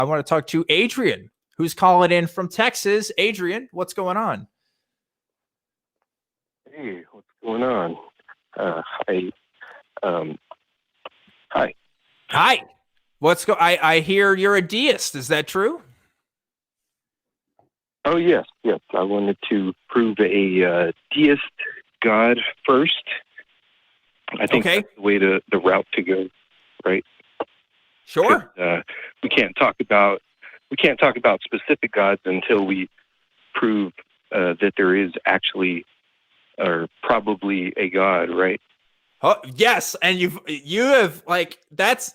I want to talk to Adrian, who's calling in from Texas. Adrian, what's going on? Hey, what's going on? Hi. Hi. I hear you're a deist. Is that true? Oh, yes. I wanted to prove a deist God first. I think that's the way the route to go, right? Sure. We can't talk about specific gods until we prove that there is actually or probably a God, right? Oh, yes, and you have like that's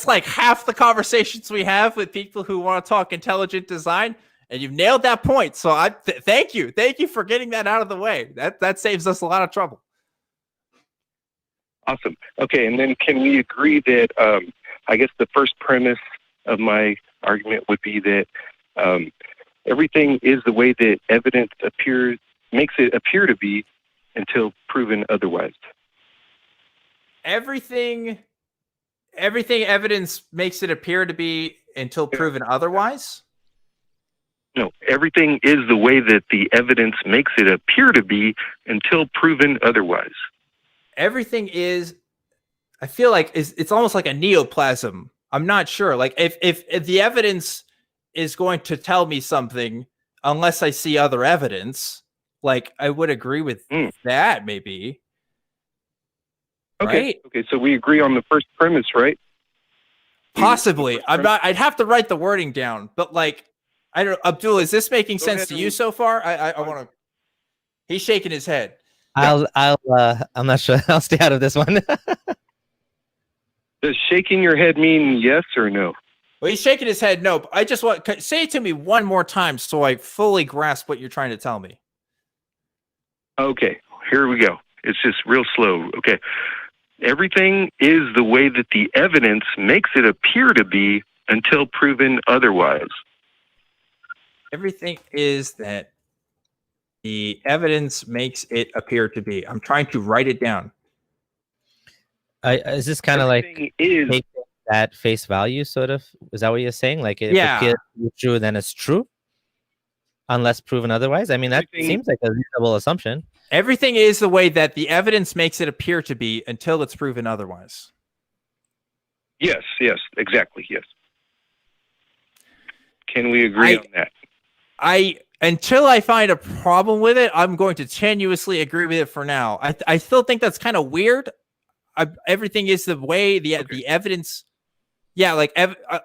like half the conversations we have with people who want to talk intelligent design, and you've nailed that point. So thank you for getting that out of the way. That saves us a lot of trouble. Awesome. Okay, and then can we agree that I guess the first premise of my argument would be that everything is the way that evidence makes it appear to be until proven otherwise. Everything evidence makes it appear to be until proven otherwise? No, everything is the way that the evidence makes it appear to be until proven otherwise. Everything is, I feel like it's almost like a neoplasm. I'm not sure. Like if the evidence is going to tell me something unless I see other evidence, like I would agree with that maybe. Okay. Right? Okay, so we agree on the first premise, right? Possibly. I'd have to write the wording down, but like I don't know, Abdullah, is this making sense to you so far? I want to. He's shaking his head. I'm not sure. I'll stay out of this one. Does shaking your head mean yes or no? Well, he's shaking his head no. But I just want say it to me one more time so I fully grasp what you're trying to tell me. Okay, here we go. It's just real slow. Okay. Everything is the way that the evidence makes it appear to be until proven otherwise. Everything is that the evidence makes it appear to be. I'm trying to write it down. Is this kind of like taking that face value, sort of? Is that what you're saying? Like, if it appears to be true, then it's true, unless proven otherwise? I mean, that seems like a reasonable assumption. Everything is the way that the evidence makes it appear to be until it's proven otherwise. Yes, exactly, yes. Can we agree on that? Until I find a problem with it, I'm going to tenuously agree with it for now. I still think that's kind of weird. Everything is the way the evidence. Yeah, like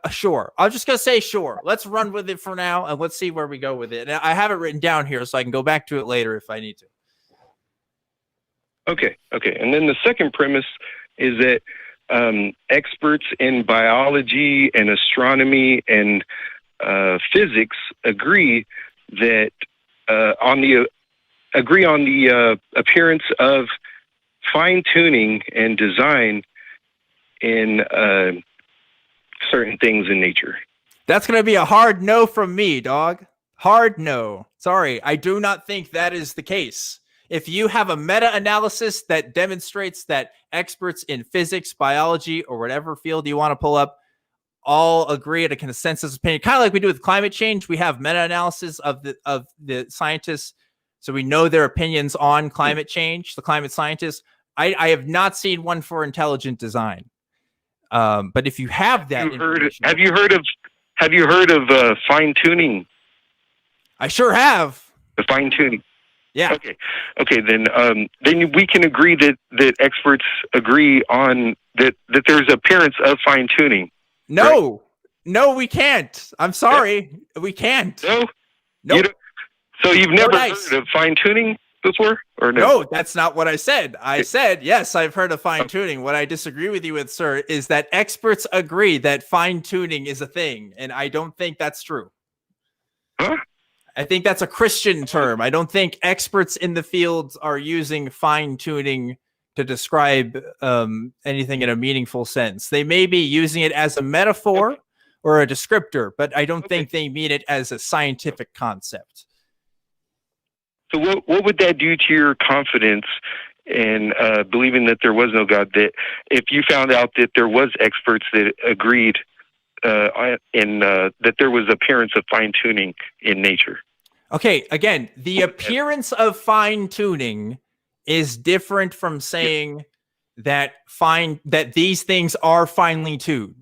sure. I'm just gonna say sure. Let's run with it for now, and let's see where we go with it. And I have it written down here, so I can go back to it later if I need to. Okay. And then the second premise is that experts in biology and astronomy and physics agree that on the appearance of fine tuning and design in certain things in nature. That's going to be a hard no from me, dog. Hard no. Sorry, I do not think that is the case. If you have a meta-analysis that demonstrates that experts in physics, biology, or whatever field you want to pull up all agree at a consensus opinion, kind of like we do with climate change, we have meta-analysis of the scientists, so we know their opinions on climate change, the climate scientists. I have not seen one for intelligent design. But if you have that, have you heard of fine tuning? I sure have. The fine tuning. Yeah. Okay. Then we can agree that experts agree on that there's appearance of fine tuning. No, we can't. I'm sorry, we can't. No. Nope. So you've never heard of fine tuning before, or no? No, that's not what I said. I said yes, I've heard of fine tuning. What I disagree with you with, sir, is that experts agree that fine tuning is a thing, and I don't think that's true. Huh? I think that's a Christian term. I don't think experts in the fields are using fine-tuning to describe anything in a meaningful sense. They may be using it as a metaphor or a descriptor, but I don't think they mean it as a scientific concept. So what would that do to your confidence in believing that there was no God? That if you found out that there was experts that agreed that there was appearance of fine tuning in nature. Okay, again, the appearance of fine tuning is different from saying that these things are finely tuned.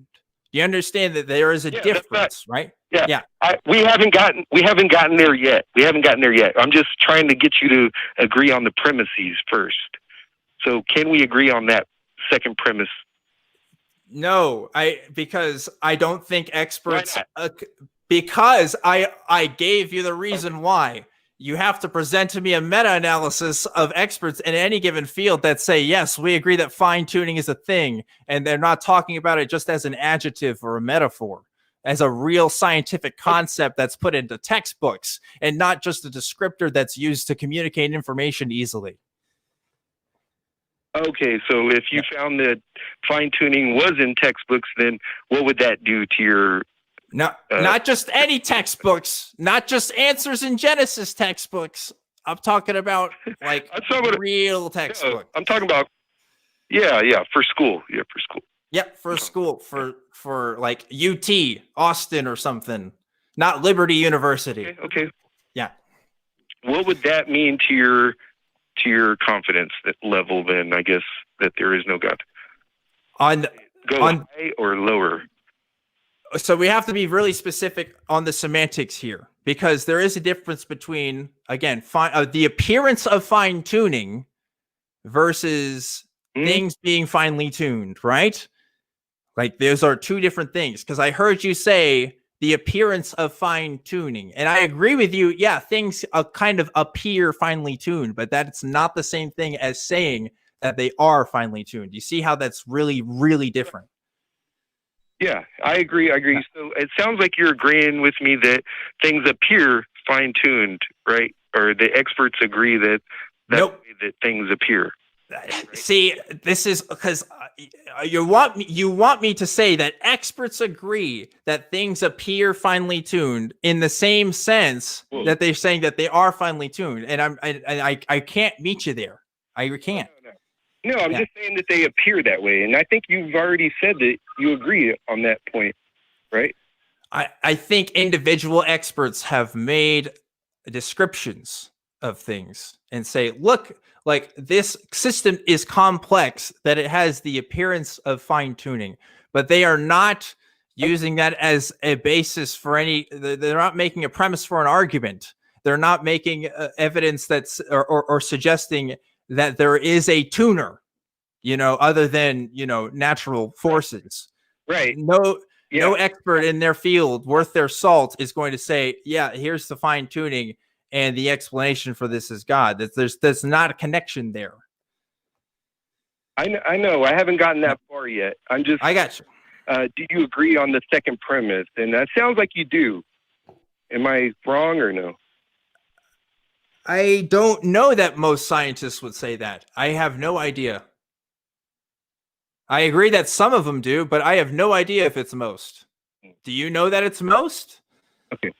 You understand that there is a difference, right? Yeah. We haven't gotten there yet. I'm just trying to get you to agree on the premises first. So can we agree on that second premise? No, because I don't think experts. Because I gave you the reason why. You have to present to me a meta-analysis of experts in any given field that say, yes, we agree that fine-tuning is a thing, and they're not talking about it just as an adjective or a metaphor, as a real scientific concept that's put into textbooks, and not just a descriptor that's used to communicate information easily. Okay, so if you found that fine-tuning was in textbooks, then what would that do to your... Not just any textbooks, not just Answers in Genesis textbooks. I'm talking about like real textbooks. I'm talking about, for school. Yep, for school, for like UT, Austin or something, not Liberty University. Okay. Yeah. What would that mean to your confidence level then, I guess, that there is no God? High or lower? So we have to be really specific on the semantics here, because there is a difference between, again, the appearance of fine tuning versus things being finely tuned, right? Like those are two different things. Because I heard you say the appearance of fine tuning, and I agree with you. Yeah, things kind of appear finely tuned, but that's not the same thing as saying that they are finely tuned. You see how that's really, really different. Yeah, I agree. So it sounds like you're agreeing with me that things appear fine-tuned, right? Or the experts agree that way that things appear. Right? See, this is because you want me to say that experts agree that things appear finely tuned in the same sense that they're saying that they are finely tuned, and I can't meet you there. I can't. No, I'm just saying that they appear that way. And I think you've already said that you agree on that point, right? I think individual experts have made descriptions of things and say, look, like this system is complex, that it has the appearance of fine tuning, but they are not using that as a basis for they're not making a premise for an argument. They're not making evidence that's or suggesting that there is a tuner, other than, natural forces. Right. No expert in their field worth their salt is going to say, here's the fine tuning and the explanation for this is God. There's not a connection there. I know. I haven't gotten that far yet. I got you. Do you agree on the second premise? And that sounds like you do. Am I wrong or no? I don't know that most scientists would say that. I have no idea. I agree that some of them do, but I have no idea if it's most. Do you know that it's most? Okay.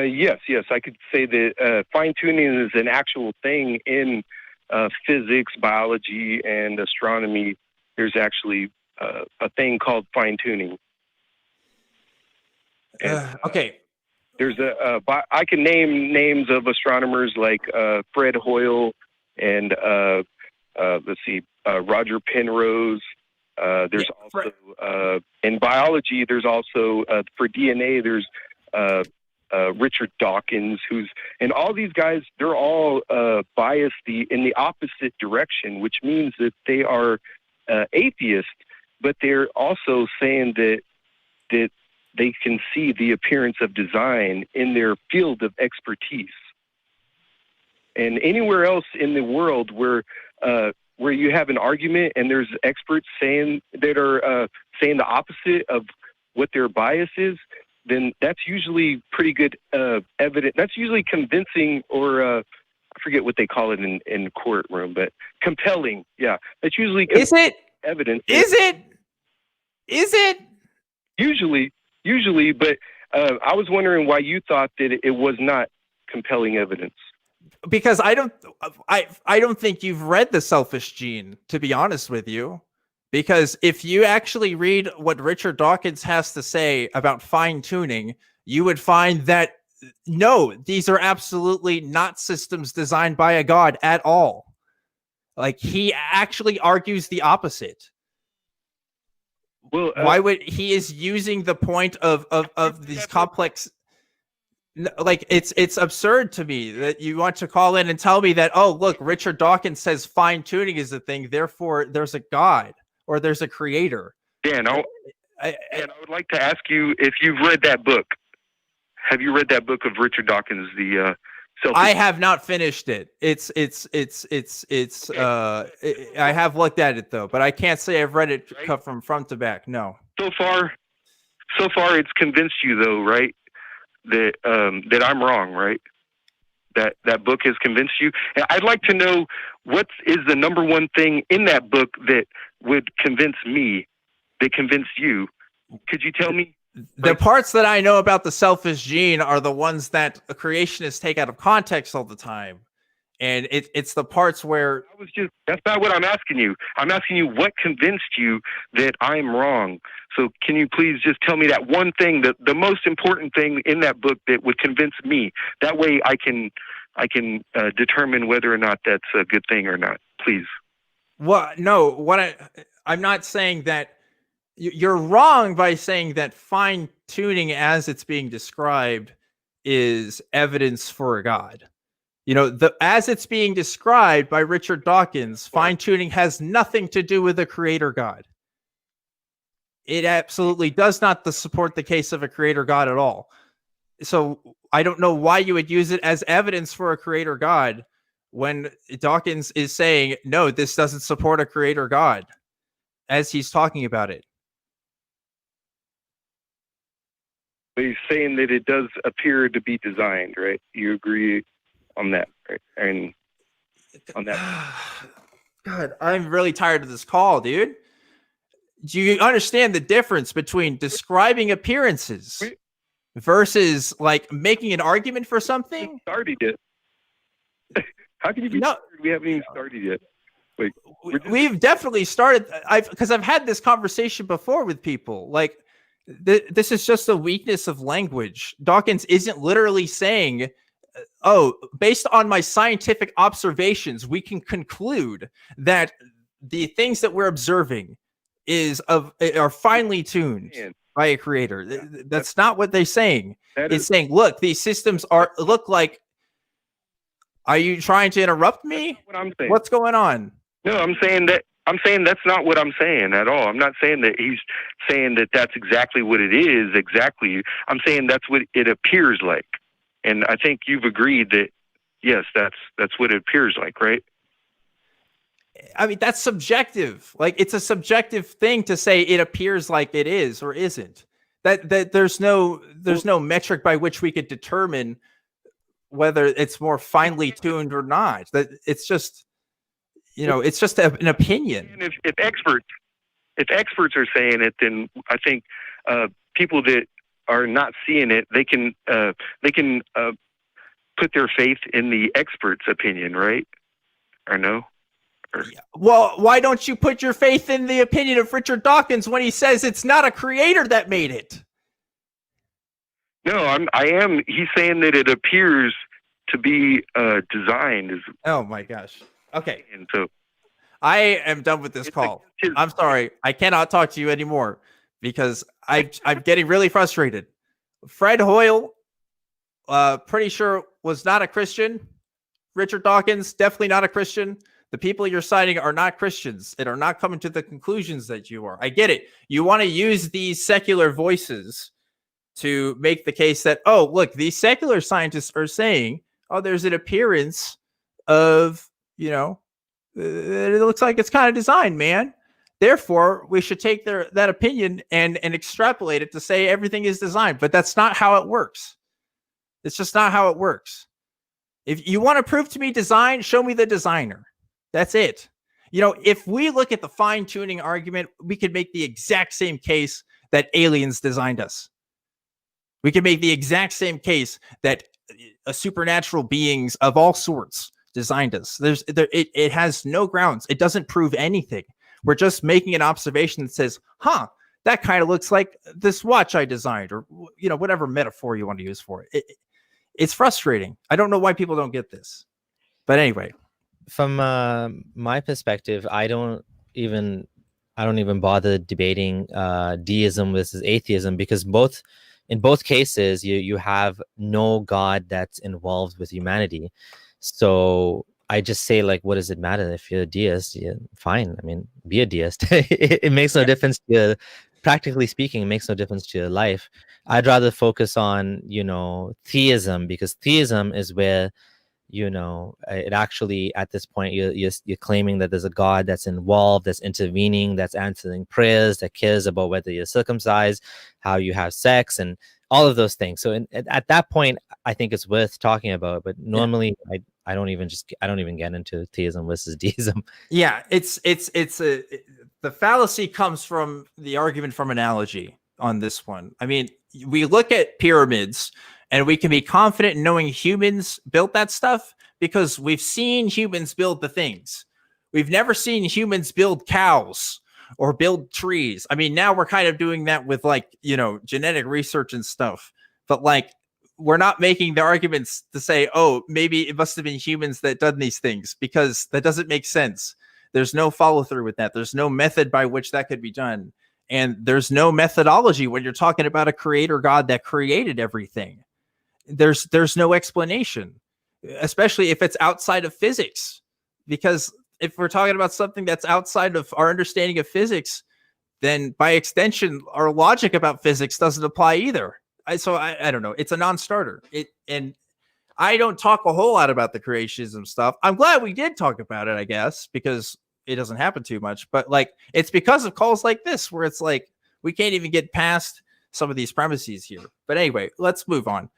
Yes. I could say that fine-tuning is an actual thing in physics, biology, and astronomy. There's actually a thing called fine-tuning. Okay. There's I can name names of astronomers like Fred Hoyle and Roger Penrose. There's also in biology. There's also for DNA. There's Richard Dawkins, and all these guys. They're all biased in the opposite direction, which means that they are atheists, but they're also saying that they can see the appearance of design in their field of expertise. And anywhere else in the world where you have an argument and there's experts saying saying the opposite of what their bias is, then that's usually pretty good evidence. That's usually convincing, or I forget what they call it in courtroom, but compelling. Yeah, that's usually evidence. Is it? Usually, but I was wondering why you thought that it was not compelling evidence. Because I don't think you've read The Selfish Gene, to be honest with you. Because if you actually read what Richard Dawkins has to say about fine-tuning, you would find that no, these are absolutely not systems designed by a god at all. Like, he actually argues the opposite. Well, why would he is using the point of these complex, like, it's absurd to me that you want to call in and tell me that, oh, look, Richard Dawkins says fine-tuning is a thing, therefore there's a god or there's a creator. Dan, I would like to ask you if you've read that book. Have you read that book of Richard Dawkins, the I have not finished it. I have looked at it though, but I can't say I've read it from front to back. No. So far it's convinced you though, right? That that I'm wrong, right? That book has convinced you. I'd like to know what is the number one thing in that book that would convince me, that convinced you. Could you tell me? The parts that I know about the selfish gene are the ones that creationists take out of context all the time. And it's the parts where that's not what I'm asking you. I'm asking you what convinced you that I'm wrong. So can you please just tell me that one thing, the most important thing in that book that would convince me? That way I can determine whether or not that's a good thing or not. Please. Well, no, I'm not saying that. You're wrong by saying that fine-tuning as it's being described is evidence for a god. As it's being described by Richard Dawkins, fine-tuning has nothing to do with a creator god. It absolutely does not support the case of a creator god at all. So I don't know why you would use it as evidence for a creator god when Dawkins is saying, no, this doesn't support a creator god as he's talking about it. He's saying that it does appear to be designed, right? You agree on that, right? And on that. God, I'm really tired of this call, dude. Do you understand the difference between describing appearances versus like making an argument for something? Started yet? How can you be? We haven't even started yet. Like, we've definitely started. Because I've had this conversation before with people. Like, this is just a weakness of language. Dawkins isn't literally saying, oh, based on my scientific observations, we can conclude that the things that we're observing are finely tuned by a creator. That's not what they're saying. It's saying, look, these systems look like. Are you trying to interrupt me? What I'm saying. What's going on? No, I'm saying that's not what I'm saying at all. I'm not saying that he's saying that that's exactly what it is. Exactly. I'm saying that's what it appears like. And I think you've agreed that, yes, that's what it appears like, right? I mean, that's subjective. Like, it's a subjective thing to say it appears like it is or isn't. That there's no metric by which we could determine whether it's more finely tuned or not. That it's just, it's just an opinion. And if experts are saying it, then I think people that are not seeing it, they can put their faith in the expert's opinion, right? Or no? Well, why don't you put your faith in the opinion of Richard Dawkins when he says it's not a creator that made it? No, I am. He's saying that it appears to be designed. Oh my gosh. Okay. And so I am done with this call. I'm sorry. I cannot talk to you anymore because I'm getting really frustrated. Fred Hoyle, pretty sure was not a Christian. Richard Dawkins, definitely not a Christian. The people you're citing are not Christians and are not coming to the conclusions that you are. I get it. You want to use these secular voices to make the case that, oh, look, these secular scientists are saying, oh, there's an appearance of, it looks like it's kind of designed, man. Therefore, we should take that opinion and extrapolate it to say everything is designed. But that's not how it works. It's just not how it works. If you want to prove to me design, show me the designer. That's it. If we look at the fine-tuning argument, we could make the exact same case that aliens designed us. We can make the exact same case that supernatural beings of all sorts designed us. It has no grounds. It doesn't prove anything. We're just making an observation that says, huh, that kind of looks like this watch I designed, or, whatever metaphor you want to use for it. It's frustrating. I don't know why people don't get this. But anyway. From my perspective, I don't even bother debating deism versus atheism, because in both cases you have no God that's involved with humanity. So I just say, like, what does it matter if you're a deist? Yeah, fine. I mean, be a deist. It makes no difference to, practically speaking, it makes no difference to your life. I'd rather focus on, theism, because theism is where, it actually, at this point, you're claiming that there's a God that's involved, that's intervening, that's answering prayers, that cares about whether you're circumcised, how you have sex, and all of those things. So at that point, I think it's worth talking about. But normally, I don't even get into theism versus deism. Yeah, the fallacy comes from the argument from analogy on this one. I mean, we look at pyramids and we can be confident in knowing humans built that stuff because we've seen humans build the things. We've never seen humans build cows or build trees. I mean, now we're kind of doing that with, like, genetic research and stuff. But, like, we're not making the arguments to say, oh, maybe it must have been humans that done these things, because that doesn't make sense. There's no follow through with that. There's no method by which that could be done. And there's no methodology when you're talking about a creator God that created everything. There's no explanation, especially if it's outside of physics, because if we're talking about something that's outside of our understanding of physics, then by extension, our logic about physics doesn't apply either. I don't know. It's a non-starter. And I don't talk a whole lot about the creationism stuff. I'm glad we did talk about it, I guess, because it doesn't happen too much. But, like, it's because of calls like this where it's like we can't even get past some of these premises here. But anyway, let's move on.